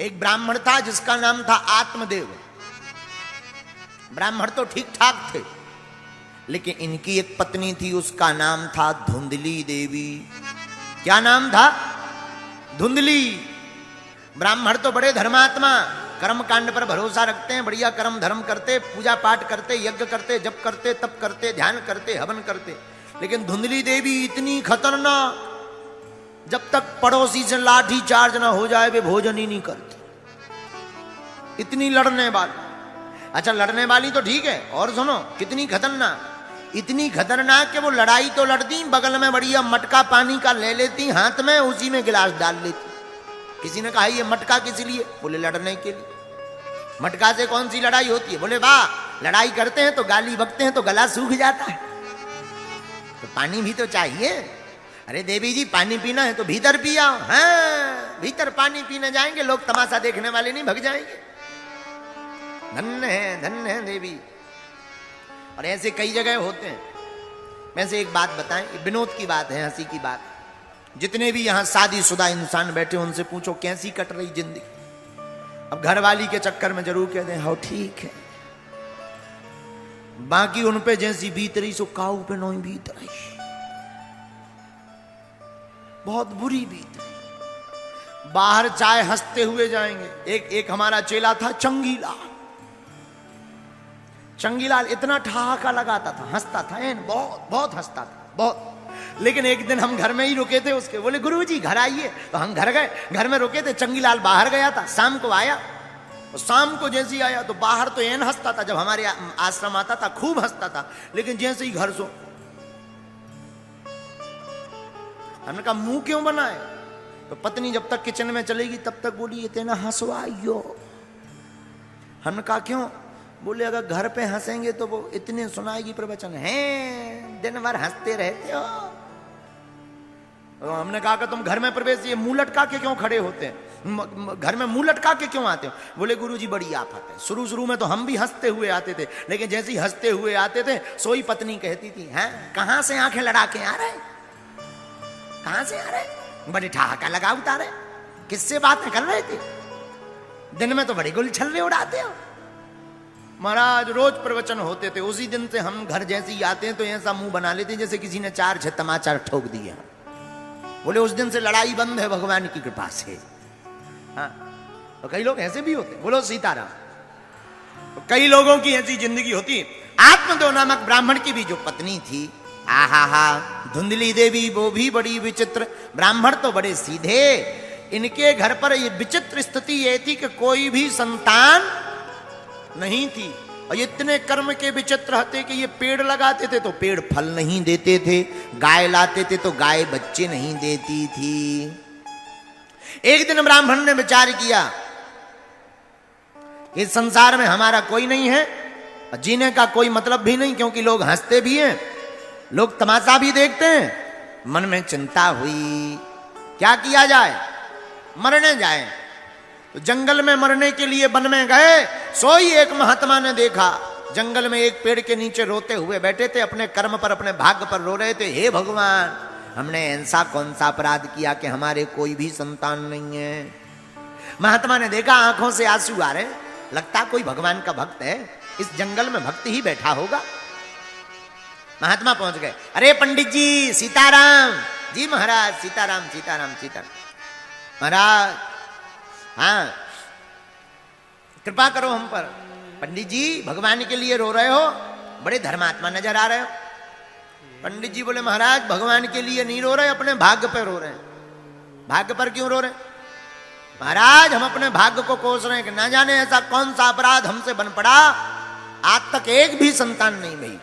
एक ब्राह्मण था जिसका नाम था आत्मदेव। ब्राह्मण तो ठीक ठाक थे, लेकिन इनकी एक पत्नी थी, उसका नाम था धुंधली देवी। क्या नाम था? धुंधली। ब्राह्मण तो बड़े धर्मात्मा, कर्म कांड पर भरोसा रखते हैं, बढ़िया कर्म धर्म करते, पूजा पाठ करते, यज्ञ करते, जप करते, तप करते, ध्यान करते, हवन करते। लेकिन धुंधली देवी इतनी खतरनाक, जब तक पड़ोसी से लाठी चार्ज ना हो जाए वे भोजन ही नहीं करती। इतनी लड़ने वाली। अच्छा, लड़ने वाली तो ठीक है, और सुनो कितनी खतरनाक। इतनी खतरनाक कि वो लड़ाई तो लड़ती, बगल में बढ़िया मटका पानी का ले लेती हाथ में, उसी में गिलास डाल लेती। किसी ने कहा ये मटका किस लिए? बोले लड़ने के लिए। मटका से कौन सी लड़ाई होती है? बोले वाह, लड़ाई करते हैं तो गाली बकते हैं तो गला सूख जाता है, तो पानी भी तो चाहिए। अरे देवी जी पानी पीना है तो भीतर पिया। हाँ, भीतर पानी पीने जाएंगे, लोग तमाशा देखने वाले नहीं भग जाएंगे। धन्य है देवी। और ऐसे कई जगह होते हैं। वैसे एक बात बताएं, विनोद की बात है, हंसी की बात। जितने भी यहां शादीशुदा इंसान बैठे उनसे पूछो कैसी कट रही जिंदगी। अब घरवाली के चक्कर में जरूर कहते हैं हाँ ठीक है, बाकी उन पे जैसी बीत रही सो काऊ पे नोई बीत रही, बहुत बुरी बीत रही। बाहर चाय हंसते हुए जाएंगे। एक हमारा चेला था चंगीलाल। चंगीलाल इतना ठहाका लगाता था, हंसता था, बहुत बहुत हंसता था, बहुत। लेकिन एक दिन हम घर में ही रुके थे उसके, बोले गुरुजी घर आइए, तो हम घर गए। घर में रुके थे, चंगीलाल बाहर गया था, शाम को आया। और शाम को जैसे ही आया तो बाहर तो एन हंसता था, जब हमारे आश्रम आता था खूब हंसता था, लेकिन जैसे ही घर सो, हमने कहा मुंह क्यों बनाए? तो पत्नी जब तक किचन में चलेगी तब तक बोली इतना हंसवाइयो। हमने कहा क्यों? बोले अगर घर पे हंसेंगे तो वो इतने सुनाएगी प्रवचन, है दिन भर हंसते रहते हो। तो हमने कहा कि तुम घर में प्रवेश ये मुंह लटका के क्यों खड़े होते हैं, घर में मुंह लटका के क्यों आते हो? बोले गुरुजी बड़ी आफत है, शुरू में तो हम भी हंसते हुए आते थे, लेकिन जैसे ही हंसते हुए आते थे सोई पत्नी कहती थी हैं कहां से आंखें लड़ा के आ रहे, कहां से आ रहे, बड़े ठहाका लगा उतारे, किससे बातें कर रहे थे, दिन में तो बड़ी गुल छल्ले उड़ाते हो। महाराज रोज प्रवचन होते थे, उसी दिन से हम घर जैसे ही आते हैं तो ऐसा मुंह बना लेते हैं जैसे किसी ने 4-6 तमाचा ठोक दिया। बोले उस दिन से लड़ाई बंद है भगवान की कृपा से। हाँ, तो कई लोग ऐसे भी होते, बोलो सीताराम। तो कई लोगों की ऐसी जिंदगी होती है। आत्मदेव नामक ब्राह्मण की भी जो पत्नी थी, आहा धुंधली देवी, वो भी बड़ी विचित्र। ब्राह्मण तो बड़े सीधे, इनके घर पर ये विचित्र स्थिति ये थी कि कोई भी संतान नहीं थी। और ये इतने कर्म के विचित्र थे कि ये पेड़ लगाते थे तो पेड़ फल नहीं देते थे, गाय लाते थे तो गाय बच्चे नहीं देती थी। एक दिन ब्राह्मण ने विचार किया इस संसार में हमारा कोई नहीं है और जीने का कोई मतलब भी नहीं, क्योंकि लोग हंसते भी हैं, लोग तमाशा भी देखते हैं। मन में चिंता हुई क्या किया जाए, मरने जाए। तो जंगल में मरने के लिए वन में गए। सोई एक महात्मा ने देखा जंगल में एक पेड़ के नीचे रोते हुए बैठे थे, अपने कर्म पर अपने भाग्य पर रो रहे थे। हे भगवान, हमने ऐसा कौन सा अपराध किया कि हमारे कोई भी संतान नहीं है। महात्मा ने देखा आंखों से आंसू आ रहे, लगता कोई भगवान का भक्त है, इस जंगल में भक्त ही बैठा होगा। महात्मा पहुंच गए। अरे पंडित जी सीताराम। जी महाराज सीताराम सीताराम सीताराम। महाराज हाँ कृपा करो हम पर। पंडित जी भगवान के लिए रो रहे हो, बड़े धर्मात्मा नजर आ रहे हो। पंडित जी बोले महाराज भगवान के लिए नहीं रो रहे, अपने भाग्य पर रो रहे हैं। भाग्य पर क्यों रो रहे? महाराज हम अपने भाग्य को कोस रहे हैं कि ना जाने ऐसा कौन सा अपराध हमसे बन पड़ा, आज तक एक भी संतान नहीं भई।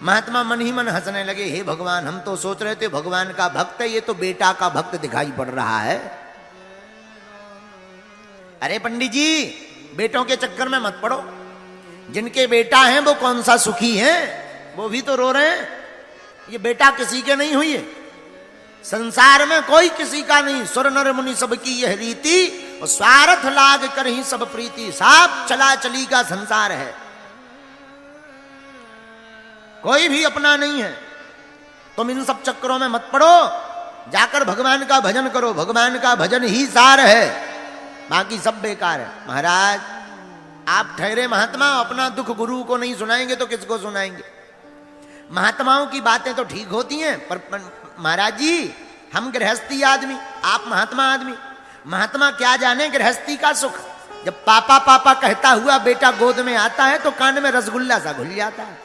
महात्मा मन ही मन हंसने लगे। हे भगवान, हम तो सोच रहे थे भगवान का भक्त है, ये तो बेटा का भक्त दिखाई पड़ रहा है। अरे पंडित जी बेटों के चक्कर में मत पड़ो, जिनके बेटा हैं वो कौन सा सुखी हैं, वो भी तो रो रहे हैं। ये बेटा किसी के नहीं हुई है, संसार में कोई किसी का नहीं। सुर नर मुनि सबकी यह रीति, और स्वार्थ लाग कर ही सब प्रीति। साफ चला चली का संसार है, कोई भी अपना नहीं है। तुम इन सब चक्करों में मत पड़ो, जाकर भगवान का भजन करो, भगवान का भजन ही सार है। बाकी सब बेकार है। महाराज आप ठहरे महात्मा, अपना दुख गुरु को नहीं सुनाएंगे तो किसको सुनाएंगे? महात्माओं की बातें तो ठीक होती हैं, पर महाराज जी हम गृहस्थी आदमी, आप महात्मा आदमी, महात्मा क्या जाने गृहस्थी का सुख। जब पापा पापा कहता हुआ बेटा गोद में आता है तो कान में रसगुल्ला सा घुल जाता है।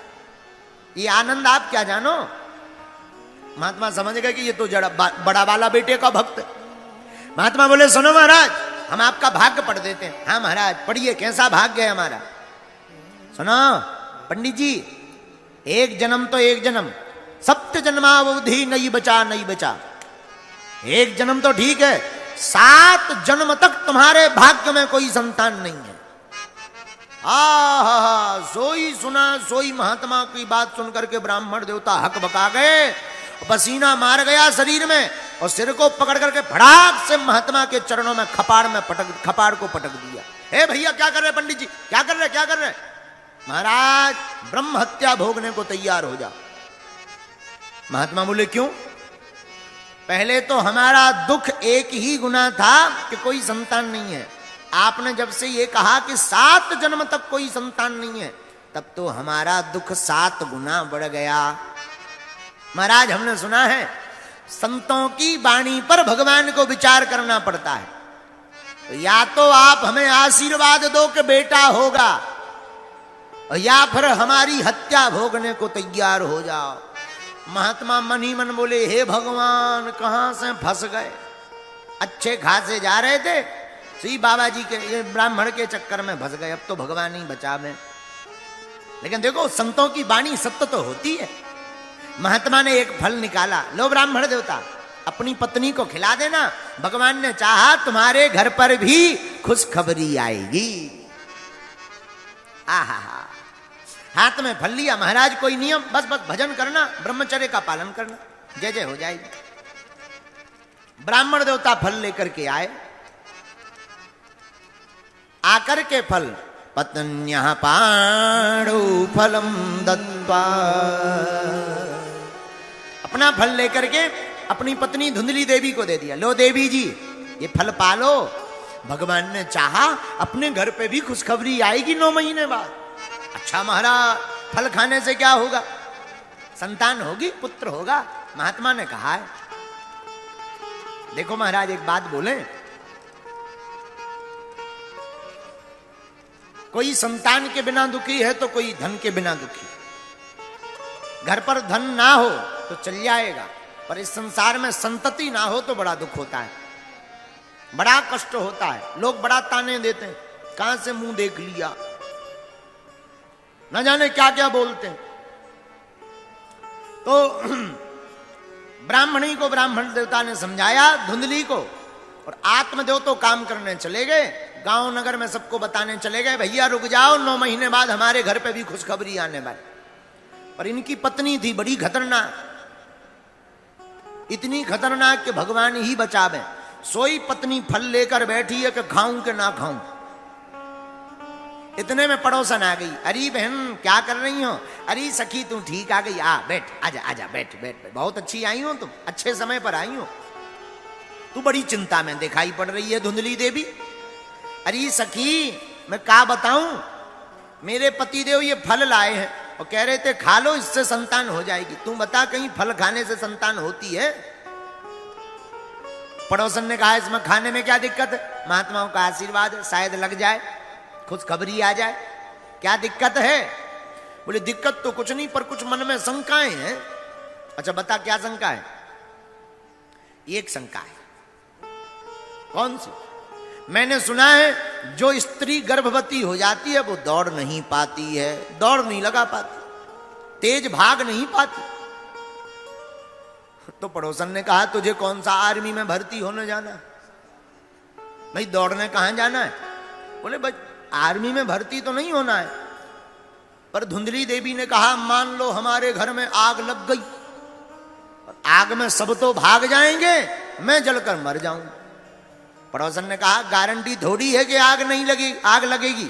ये आनंद आप क्या जानो। महात्मा समझ गए कि ये तो जड़ा बड़ा वाला बेटे का भक्त। महात्मा बोले सुनो महाराज, हम आपका भाग्य पढ़ देते हैं। हाँ महाराज पढ़िए, कैसा भाग्य है हमारा। सुनो पंडित जी, एक जन्म तो एक जन्म, सप्त जन्मावधि नहीं बचा नहीं बचा। एक जन्म तो ठीक है, 7 जन्म तक तुम्हारे भाग्य में कोई संतान नहीं है। सोई सुना सोई महात्मा की बात सुनकर के ब्राह्मण देवता हक बका गए, पसीना मार गया शरीर में और सिर को पकड़ करके फड़ाक से महात्मा के चरणों में खपाड़ को पटक दिया। हे भैया क्या कर रहे पंडित जी, क्या कर रहे क्या कर रहे? महाराज ब्रह्म हत्या भोगने को तैयार हो जा। महात्मा बोले क्यों? पहले तो हमारा दुख एक ही गुना था कि कोई संतान नहीं है। आपने जब से ये कहा कि 7 जन्म तक कोई संतान नहीं है, तब तो हमारा दुख 7 गुना बढ़ गया। महाराज हमने सुना है संतों की वाणी पर भगवान को विचार करना पड़ता है। तो या तो आप हमें आशीर्वाद दो कि बेटा होगा, या फिर हमारी हत्या भोगने को तैयार हो जाओ। महात्मा मन ही मन बोले हे भगवान कहां से फंस गए। अच्छे खासे जा रहे थे, श्री बाबा जी के ये ब्राह्मण के चक्कर में फंस गए, अब तो भगवान ही बचा में। लेकिन देखो संतों की वाणी सत्य तो होती है। महात्मा ने एक फल निकाला, लो ब्राह्मण देवता अपनी पत्नी को खिला देना, भगवान ने चाहा तुम्हारे घर पर भी खुशखबरी आएगी। आहा, हाथ में फल लिया। महाराज कोई नियम, बस भजन करना, ब्रह्मचर्य का पालन करना, जय जय हो जाएगी। ब्राह्मण देवता फल लेकर के आए। आकर के फल पत्न्यः पाणौ फलम दत्त्वा, अपना फल लेकर के अपनी पत्नी धुंधली देवी को दे दिया। लो देवी जी ये फल पालो, भगवान ने चाहा अपने घर पे भी खुशखबरी आएगी 9 महीने बाद। अच्छा महाराज फल खाने से क्या होगा? संतान होगी, पुत्र होगा। महात्मा ने कहा है। देखो महाराज एक बात बोले, कोई संतान के बिना दुखी है तो कोई धन के बिना दुखी। घर पर धन ना हो तो चल जाएगा, पर इस संसार में संतति ना हो तो बड़ा दुख होता है, बड़ा कष्ट होता है। लोग बड़ा ताने देते हैं, कहां से मुंह देख लिया, न जाने क्या क्या बोलते हैं। तो ब्राह्मणी को ब्राह्मण देवता ने समझाया धुंधली को, और आत्मदेव तो काम करने चले गए, गांव नगर में सबको बताने चले गए भैया रुक जाओ 9 महीने बाद हमारे घर पे भी खुशखबरी आने वाली। पर इनकी पत्नी थी बड़ी खतरनाक, इतनी खतरनाक कि भगवान ही बचावे। सोई पत्नी फल लेकर बैठी है कि खाऊं कि ना खाऊं। इतने में पड़ोसन आ गई। अरे बहन क्या कर रही हो? अरे सखी तू ठीक आ गई, आ बैठ, आजा आजा बैठ बैठ, बहुत अच्छी आई हो तुम, अच्छे समय पर आई हो। तू बड़ी चिंता में दिखाई पड़ रही है धुंधली देवी। अरे सखी मैं क्या बताऊं, मेरे पतिदेव ये फल लाए हैं और कह रहे थे खा लो इससे संतान हो जाएगी। तू बता कहीं फल खाने से संतान होती है? पड़ोसन ने कहा इसमें खाने में क्या दिक्कत है, महात्माओं का आशीर्वाद है, शायद लग जाए, खुशखबरी आ जाए। क्या दिक्कत है? बोले दिक्कत तो कुछ नहीं, पर कुछ मन में शंकाएं हैं। अच्छा बता क्या शंका है? एक शंका है। कौन सी? मैंने सुना है जो स्त्री गर्भवती हो जाती है वो दौड़ नहीं पाती है, दौड़ नहीं लगा पाती, तेज भाग नहीं पाती। तो पड़ोसन ने कहा तुझे कौन सा आर्मी में भर्ती होने जाना है? भाई दौड़ने कहां जाना है? बोले भाई आर्मी में भर्ती तो नहीं होना है, पर धुंधली देवी ने कहा मान लो हमारे घर में आग लग गई, आग में सब तो भाग जाएंगे, मैं जलकर मर जाऊं। पड़ोसन ने कहा गारंटी थोड़ी है कि आग नहीं लगी, आग लगेगी।